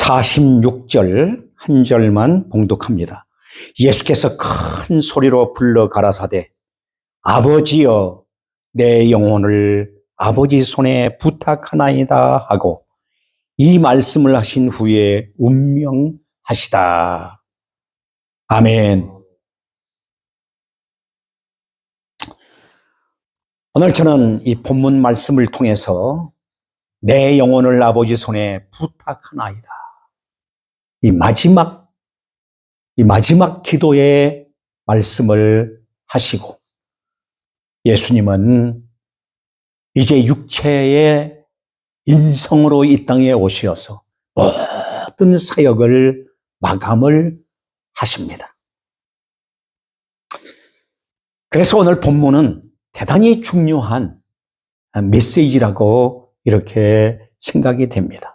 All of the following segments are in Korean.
46절 한 절만 봉독합니다. 예수께서 큰 소리로 불러 가라사대 아버지여 내 영혼을 아버지 손에 부탁하나이다 하고 이 말씀을 하신 후에 운명하시다. 아멘. 오늘 저는 이 본문 말씀을 통해서 내 영혼을 아버지 손에 부탁하나이다. 이 마지막 기도의 말씀을 하시고 예수님은 이제 육체의 인성으로 이 땅에 오셔서 모든 사역을 마감을 하십니다. 그래서 오늘 본문은 대단히 중요한 메시지라고 이렇게 생각이 됩니다.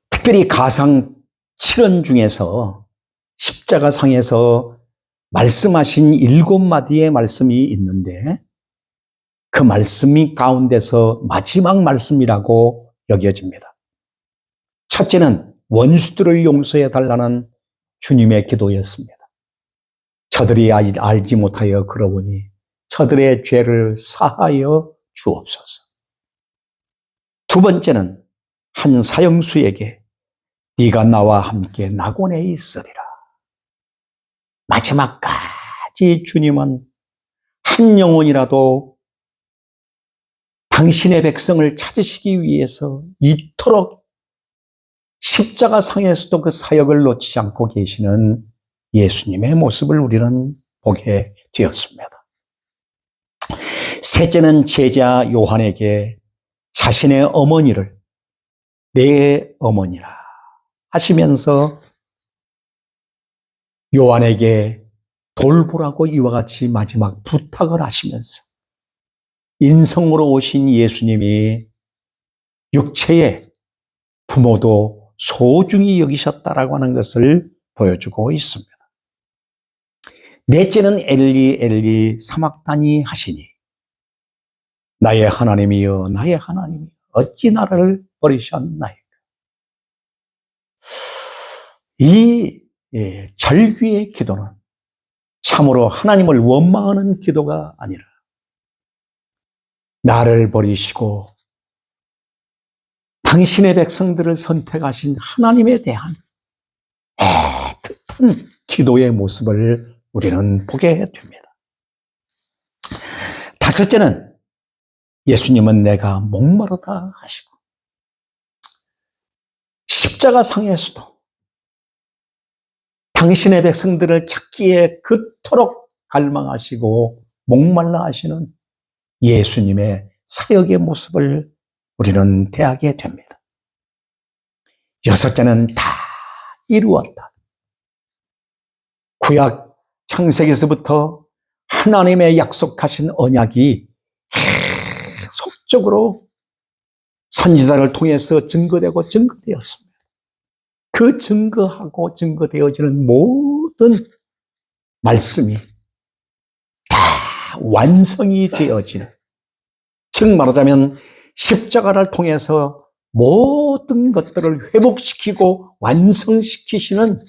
특별히 가상 7원 중에서 십자가상에서 말씀하신 7마디의 말씀이 있는데 그 말씀이 가운데서 마지막 말씀이라고 여겨집니다. 첫째는 원수들을 용서해 달라는 주님의 기도였습니다. 저들이 알지 못하여 그러오니 저들의 죄를 사하여 주옵소서. 두 번째는 한 사형수에게 네가 나와 함께 낙원에 있으리라. 마지막까지 주님은 한 영혼이라도 당신의 백성을 찾으시기 위해서 이토록 십자가상에서도 그 사역을 놓치지 않고 계시는 예수님의 모습을 우리는 보게 되었습니다. 셋째는 제자 요한에게 자신의 어머니를 내 어머니라 하시면서 요한에게 돌보라고 이와 같이 마지막 부탁을 하시면서 인성으로 오신 예수님이 육체의 부모도 소중히 여기셨다라고 하는 것을 보여주고 있습니다. 넷째는 엘리 엘리 사막다니 하시니 나의 하나님이여 나의 하나님이여 어찌 나를 버리셨나이까. 이 절규의 기도는 참으로 하나님을 원망하는 기도가 아니라 나를 버리시고 당신의 백성들을 선택하신 하나님에 대한 애틋한 기도의 모습을 우리는 보게 됩니다. 다섯째는 예수님은 내가 목마르다 하시고 십자가상에서도 당신의 백성들을 찾기에 그토록 갈망하시고 목말라 하시는 예수님의 사역의 모습을 우리는 대하게 됩니다. 여섯째는 다 이루었다. 구약 창세기에서부터 하나님의 약속하신 언약이 계속적으로 선지자를 통해서 증거되었습니다. 그 증거하고 증거되어지는 모든 말씀이 다 완성이 되어지는, 즉 말하자면 십자가를 통해서 모든 것들을 회복시키고 완성시키시는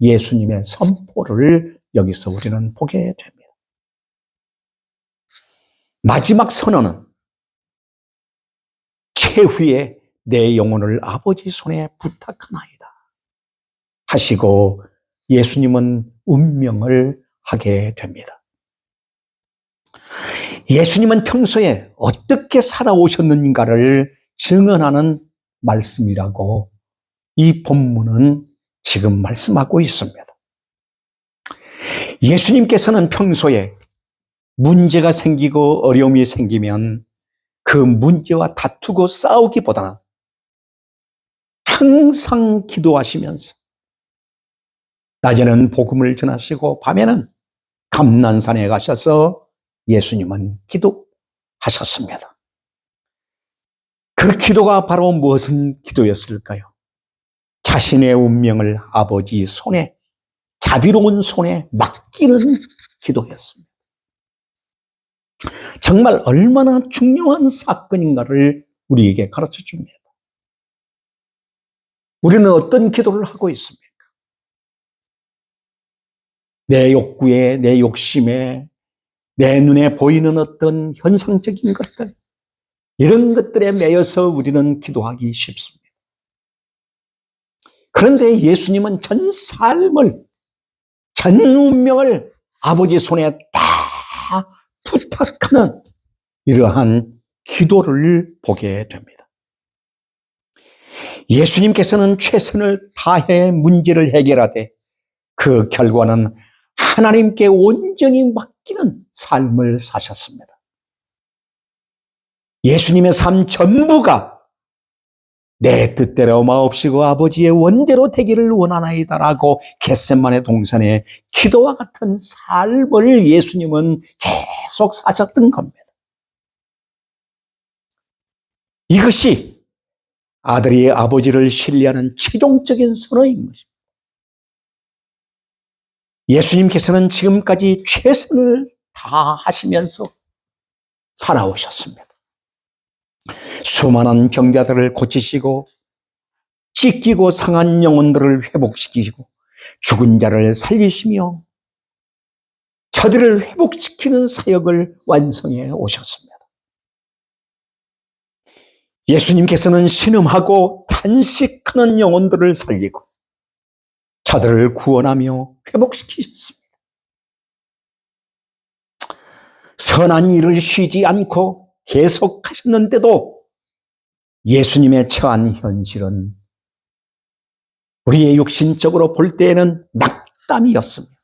예수님의 선포를 여기서 우리는 보게 됩니다. 마지막 선언은 최후의 내 영혼을 아버지 손에 부탁하나이다 하시고 예수님은 운명을 하게 됩니다. 예수님은 평소에 어떻게 살아오셨는가를 증언하는 말씀이라고 이 본문은 지금 말씀하고 있습니다. 예수님께서는 평소에 문제가 생기고 어려움이 생기면 그 문제와 다투고 싸우기보다는 항상 기도하시면서 낮에는 복음을 전하시고 밤에는 감난산에 가셔서 예수님은 기도하셨습니다. 그 기도가 바로 무슨 기도였을까요? 자신의 운명을 아버지 손에, 자비로운 손에 맡기는 기도였습니다. 정말 얼마나 중요한 사건인가를 우리에게 가르쳐 줍니다. 우리는 어떤 기도를 하고 있습니까? 내 욕구에, 내 욕심에, 내 눈에 보이는 어떤 현상적인 것들, 이런 것들에 매여서 우리는 기도하기 쉽습니다. 그런데 예수님은 전 삶을, 전 운명을 아버지 손에 다 부탁하는 이러한 기도를 보게 됩니다. 예수님께서는 최선을 다해 문제를 해결하되 그 결과는 하나님께 온전히 맡기는 삶을 사셨습니다. 예수님의 삶 전부가 내 뜻대로 마옵시고 아버지의 원대로 되기를 원하나이다라고 겟세마네 동산에 기도와 같은 삶을 예수님은 계속 사셨던 겁니다. 이것이 아들이 아버지를 신뢰하는 최종적인 선언인 것입니다. 예수님께서는 지금까지 최선을 다하시면서 살아오셨습니다. 수많은 병자들을 고치시고 찢기고 상한 영혼들을 회복시키시고 죽은 자를 살리시며 저들을 회복시키는 사역을 완성해 오셨습니다. 예수님께서는 신음하고 탄식하는 영혼들을 살리고 저들을 구원하며 회복시키셨습니다. 선한 일을 쉬지 않고 계속하셨는데도 예수님의 처한 현실은 우리의 육신적으로 볼 때에는 낙담이었습니다.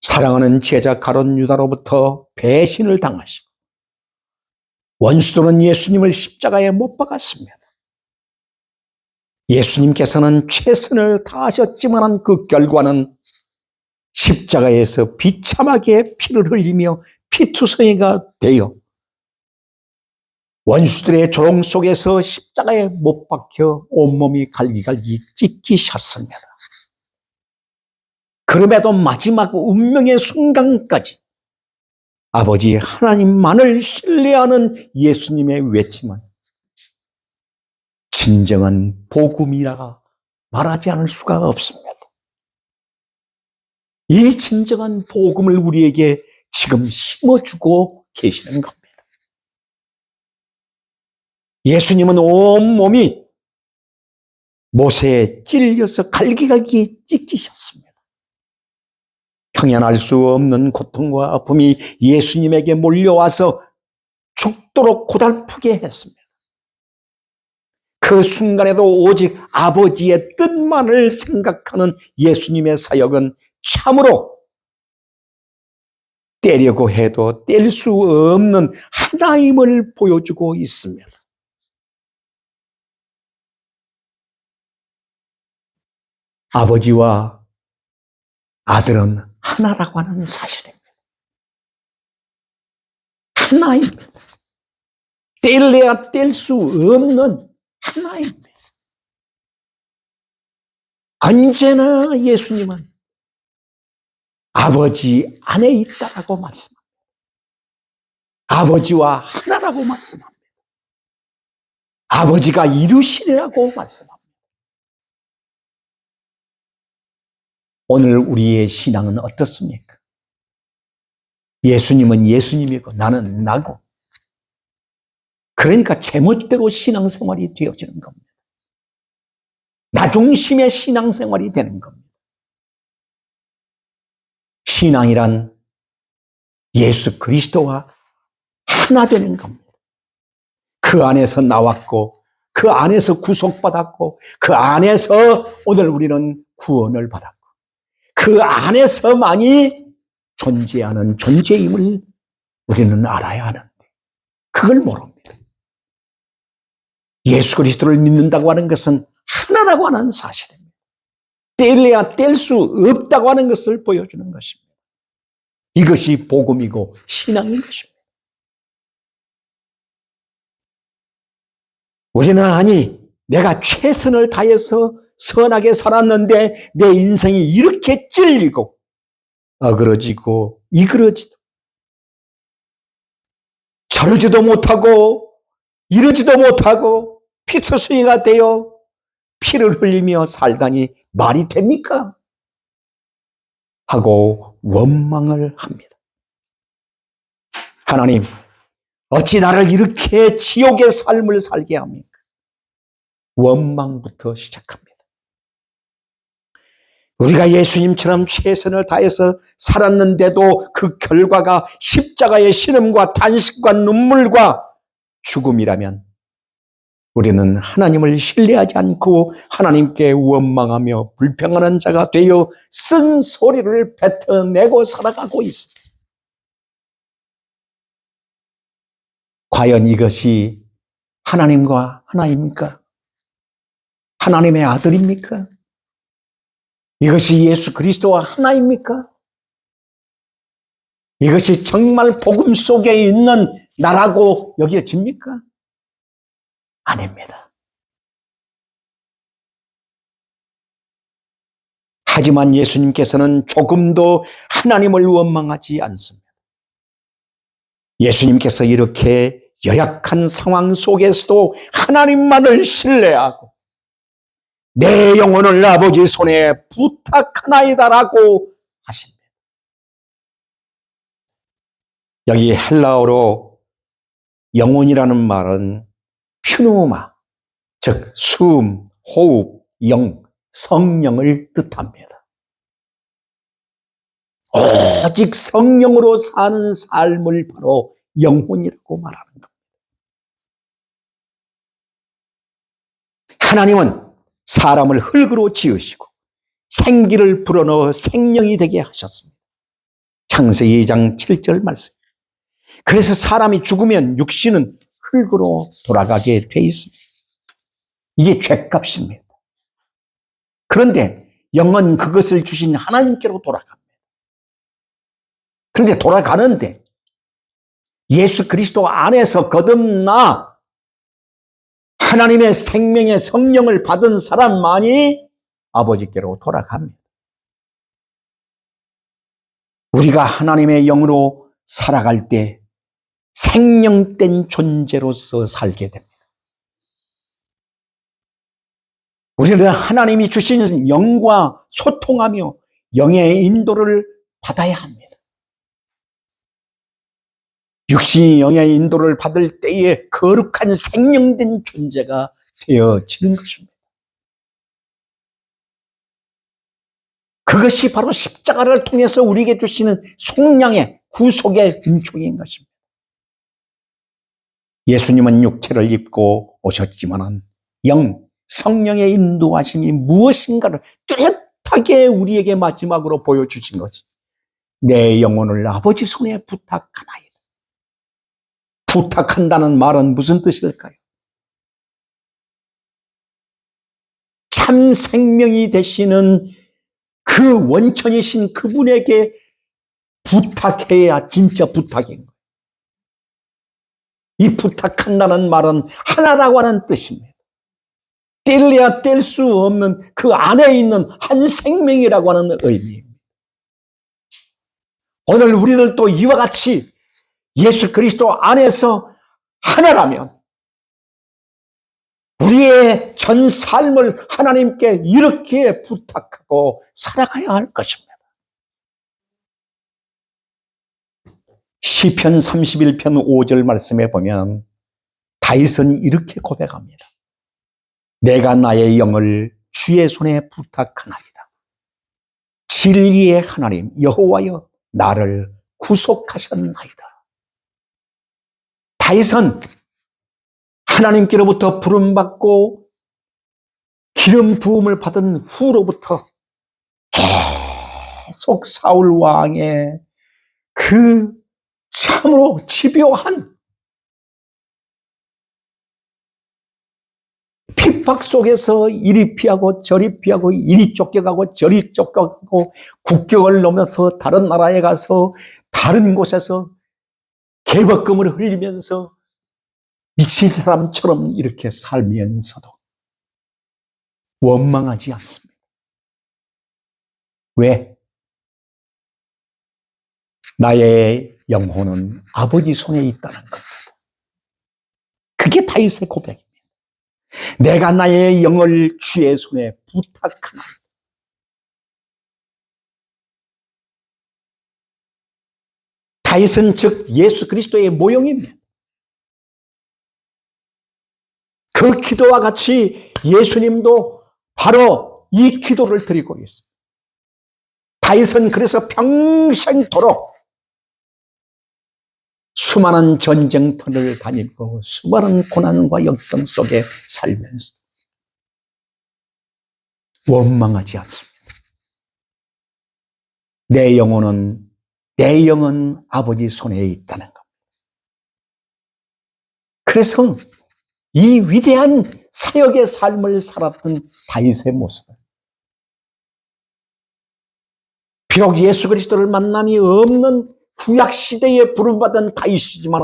사랑하는 제자 가룟 유다로부터 배신을 당하시고 원수들은 예수님을 십자가에 못 박았습니다. 예수님께서는 최선을 다하셨지만 그 결과는 십자가에서 비참하게 피를 흘리며 피투성이가 되어 원수들의 조롱 속에서 십자가에 못 박혀 온몸이 갈기갈기 찢기셨습니다. 그럼에도 마지막 운명의 순간까지 아버지 하나님만을 신뢰하는 예수님의 외침은 진정한 복음이라 말하지 않을 수가 없습니다. 이 진정한 복음을 우리에게 지금 심어주고 계시는 겁니다. 예수님은 온몸이 못에 찔려서 갈기갈기 찢기셨습니다. 평안할 수 없는 고통과 아픔이 예수님에게 몰려와서 죽도록 고달프게 했습니다. 그 순간에도 오직 아버지의 뜻만을 생각하는 예수님의 사역은 참으로 떼려고 해도 뗄 수 없는 하나임을 보여주고 있습니다. 아버지와 아들은 하나라고 하는 사실입니다. 하나입니다. 뗄래야 뗄 수 없는 하나입니다. 언제나 예수님은 아버지 안에 있다라고 말씀합니다. 아버지와 하나라고 말씀합니다. 아버지가 이루시리라고 말씀합니다. 오늘 우리의 신앙은 어떻습니까? 예수님은 예수님이고 나는 나고, 그러니까 제멋대로 신앙생활이 되어지는 겁니다. 나 중심의 신앙생활이 되는 겁니다. 신앙이란 예수 그리스도와 하나 되는 겁니다. 그 안에서 나왔고, 그 안에서 구속받았고, 그 안에서 오늘 우리는 구원을 받았고, 그 안에서만이 존재하는 존재임을 우리는 알아야 하는데 그걸 모릅니다. 예수 그리스도를 믿는다고 하는 것은 하나라고 하는 사실입니다. 뗄래야 뗄 수 없다고 하는 것을 보여주는 것입니다. 이것이 복음이고 신앙인 것입니다. 우리는 아니, 내가 최선을 다해서 선하게 살았는데 내 인생이 이렇게 찔리고 어그러지고 이그러지도 저러지도 못하고 이러지도 못하고 피처스위가 되어 피를 흘리며 살다니 말이 됩니까? 하고 원망을 합니다. 하나님, 어찌 나를 이렇게 지옥의 삶을 살게 합니까? 원망부터 시작합니다. 우리가 예수님처럼 최선을 다해서 살았는데도 그 결과가 십자가의 신음과 탄식과 눈물과 죽음이라면 우리는 하나님을 신뢰하지 않고 하나님께 원망하며 불평하는 자가 되어 쓴소리를 뱉어내고 살아가고 있습니다. 과연 이것이 하나님과 하나입니까? 하나님의 아들입니까? 이것이 예수 그리스도와 하나입니까? 이것이 정말 복음 속에 있는 나라고 여겨집니까? 아닙니다. 하지만 예수님께서는 조금도 하나님을 원망하지 않습니다. 예수님께서 이렇게 열악한 상황 속에서도 하나님만을 신뢰하고 내 영혼을 아버지 손에 부탁하나이다라고 하십니다. 여기 헬라어로 영혼이라는 말은 퓨누마, 즉 숨, 호흡, 영, 성령을 뜻합니다. 오직 성령으로 사는 삶을 바로 영혼이라고 말하는 겁니다. 하나님은 사람을 흙으로 지으시고 생기를 불어넣어 생명이 되게 하셨습니다. 창세기 2장 7절 말씀. 그래서 사람이 죽으면 육신은 흙으로 돌아가게 돼 있습니다. 이게 죄값입니다. 그런데 영은 그것을 주신 하나님께로 돌아갑니다. 그런데 돌아가는데 예수 그리스도 안에서 거듭나 하나님의 생명의 성령을 받은 사람만이 아버지께로 돌아갑니다. 우리가 하나님의 영으로 살아갈 때 생명된 존재로서 살게 됩니다. 우리는 하나님이 주신 영과 소통하며 영의 인도를 받아야 합니다. 육신이 영의 인도를 받을 때에 거룩한 생명된 존재가 되어지는 것입니다. 그것이 바로 십자가를 통해서 우리에게 주시는 속량의 구속의 은총인 것입니다. 예수님은 육체를 입고 오셨지만 성령의 인도하심이 무엇인가를 뚜렷하게 우리에게 마지막으로 보여주신 것이 내 영혼을 아버지 손에 부탁하나이다. 부탁한다는 말은 무슨 뜻일까요? 참 생명이 되시는 그 원천이신 그분에게 부탁해야 진짜 부탁인 거예요. 이 부탁한다는 말은 하나라고 하는 뜻입니다. 뗄래야 뗄 수 없는 그 안에 있는 한 생명이라고 하는 의미입니다. 오늘 우리들도 이와 같이 예수 그리스도 안에서 하나라면 우리의 전 삶을 하나님께 이렇게 부탁하고 살아가야 할 것입니다. 시편 31편 5절 말씀에 보면 다윗은 이렇게 고백합니다. 내가 나의 영을 주의 손에 부탁하나이다. 진리의 하나님 여호와여 나를 구속하셨나이다. 다윗은 하나님께로부터 부름받고 기름 부음을 받은 후로부터 계속 사울 왕의 그 참으로 집요한 핍박 속에서 이리 피하고 저리 피하고 이리 쫓겨가고 저리 쫓겨가고 국경을 넘어서 다른 나라에 가서 다른 곳에서 계벌금을 흘리면서 미친 사람처럼 이렇게 살면서도 원망하지 않습니다. 왜? 나의 영혼은 아버지 손에 있다는 겁니다. 그게 다윗의 고백입니다. 내가 나의 영을 주의 손에 부탁하나. 다윗은 즉 예수 그리스도의 모형입니다. 그 기도와 같이 예수님도 바로 이 기도를 드리고 있습니다. 다윗은 그래서 평생도록 수많은 전쟁터를 다니고 수많은 고난과 역경 속에 살면서 원망하지 않습니다. 내 영은 아버지 손에 있다는 것. 그래서 이 위대한 사역의 삶을 살았던 다윗의 모습. 비록 예수 그리스도를 만남이 없는 구약시대에 부름받은 다윗이지만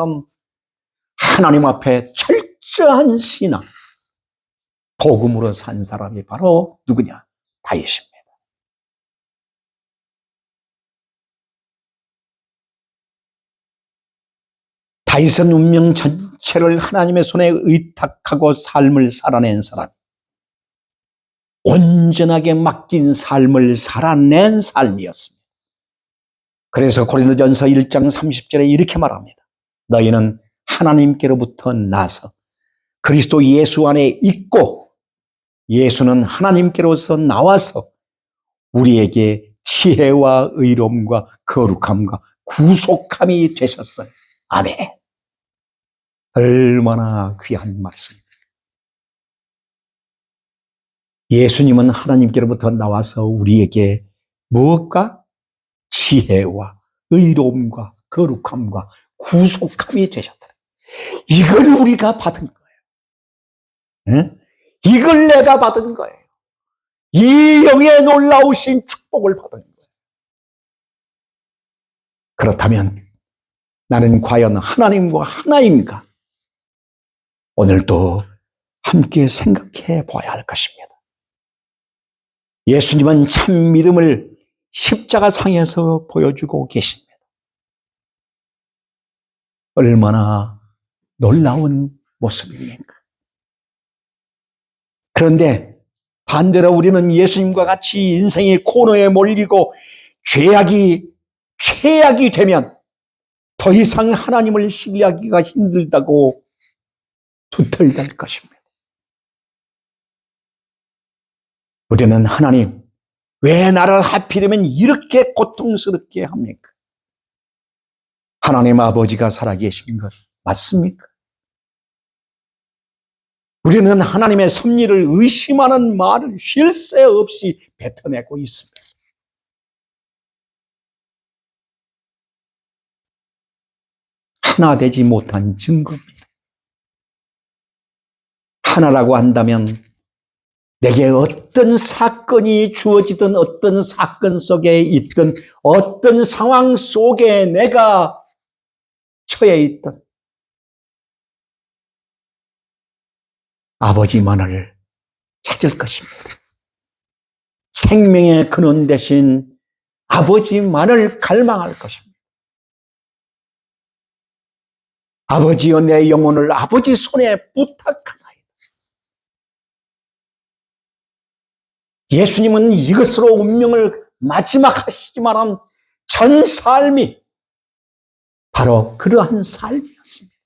하나님 앞에 철저한 신앙, 복음으로 산 사람이 바로 누구냐? 다윗입니다. 다윗은 운명 전체를 하나님의 손에 의탁하고 삶을 살아낸 사람, 온전하게 맡긴 삶을 살아낸 삶이었습니다. 그래서 고린도전서 1장 30절에 이렇게 말합니다. 너희는 하나님께로부터 나서 그리스도 예수 안에 있고 예수는 하나님께로서 나와서 우리에게 지혜와 의로움과 거룩함과 구속함이 되셨어요. 아멘. 얼마나 귀한 말씀입니다. 예수님은 하나님께로부터 나와서 우리에게 무엇과? 지혜와 의로움과 거룩함과 구속함이 되셨다. 이걸 우리가 받은 거예요. 응? 이걸 내가 받은 거예요. 이 영의 놀라우신 축복을 받은 거예요. 그렇다면 나는 과연 하나님과 하나인가? 오늘도 함께 생각해 봐야 할 것입니다. 예수님은 참 믿음을 십자가 상에서 보여주고 계십니다. 얼마나 놀라운 모습입니까? 그런데 반대로 우리는 예수님과 같이 인생의 코너에 몰리고 최악이 되면 더 이상 하나님을 신뢰하기가 힘들다고 두털댈 것입니다. 우리는 하나님, 왜 나를 하필이면 이렇게 고통스럽게 합니까? 하나님 아버지가 살아계신 것 맞습니까? 우리는 하나님의 섭리를 의심하는 말을 쉴 새 없이 뱉어내고 있습니다. 하나 되지 못한 증거입니다. 하나라고 한다면 내게 어떤 사건이 주어지든 어떤 사건 속에 있든 어떤 상황 속에 내가 처해 있든 아버지만을 찾을 것입니다. 생명의 근원 대신 아버지만을 갈망할 것입니다. 아버지여 내 영혼을 아버지 손에 부탁하나이다. 예수님은 이것으로 운명을 마지막 하시지만 전 삶이 바로 그러한 삶이었습니다.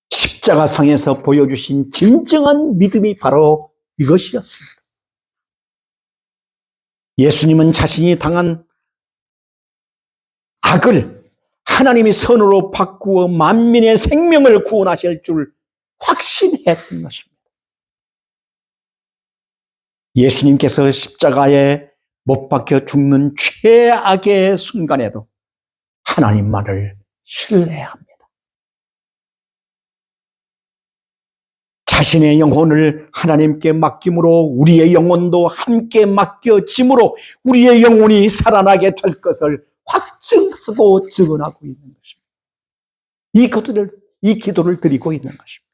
십자가상에서 보여주신 진정한 믿음이 바로 이것이었습니다. 예수님은 자신이 당한 악을 하나님이 선으로 바꾸어 만민의 생명을 구원하실 줄 확신했던 것입니다. 예수님께서 십자가에 못 박혀 죽는 최악의 순간에도 하나님만을 신뢰합니다. 자신의 영혼을 하나님께 맡김으로 우리의 영혼도 함께 맡겨짐으로 우리의 영혼이 살아나게 될 것을 확증하고 증언하고 있는 것입니다. 이 기도를 드리고 있는 것입니다.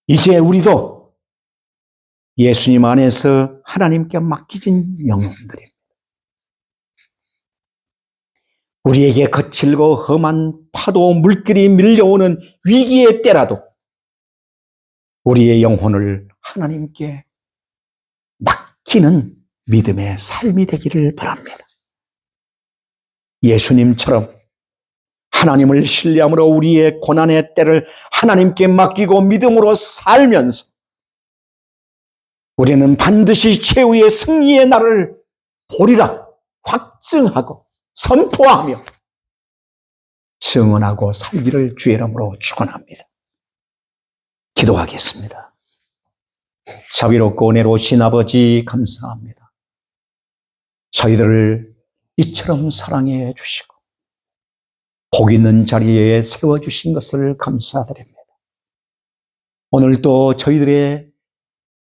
이제 우리도 예수님 안에서 하나님께 맡기진 영혼들입니다. 우리에게 거칠고 험한 파도 물길이 밀려오는 위기의 때라도 우리의 영혼을 하나님께 맡기는 믿음의 삶이 되기를 바랍니다. 예수님처럼 하나님을 신뢰함으로 우리의 고난의 때를 하나님께 맡기고 믿음으로 살면서 우리는 반드시 최후의 승리의 날을 보리라 확증하고 선포하며 증언하고 살기를 주의 이름으로 축원합니다. 기도하겠습니다. 자비롭고 은혜로우신 아버지 감사합니다. 저희들을 이처럼 사랑해 주시고 복 있는 자리에 세워주신 것을 감사드립니다. 오늘도 저희들의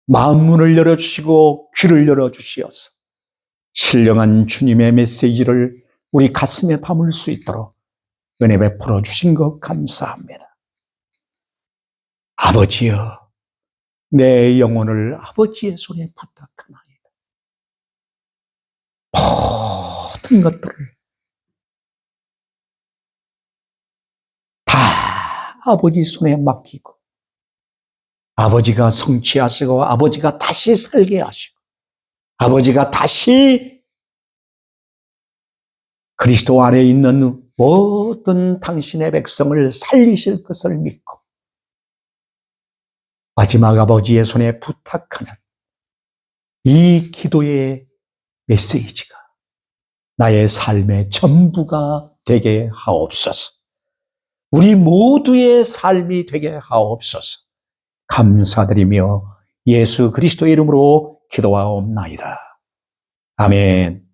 마음 문을 열어주시고 귀를 열어주시어서 신령한 주님의 메시지를 우리 가슴에 담을 수 있도록 은혜 베풀어 주신 것 감사합니다. 아버지여, 내 영혼을 아버지의 손에 부탁하나이다. 모든 것들을 다 아버지 손에 맡기고 아버지가 성취하시고 아버지가 다시 살게 하시고 아버지가 다시 그리스도 안에 있는 모든 당신의 백성을 살리실 것을 믿고 마지막 아버지의 손에 부탁하는 이 기도의 메시지가 나의 삶의 전부가 되게 하옵소서. 우리 모두의 삶이 되게 하옵소서. 감사드리며 예수 그리스도의 이름으로 기도하옵나이다. 아멘.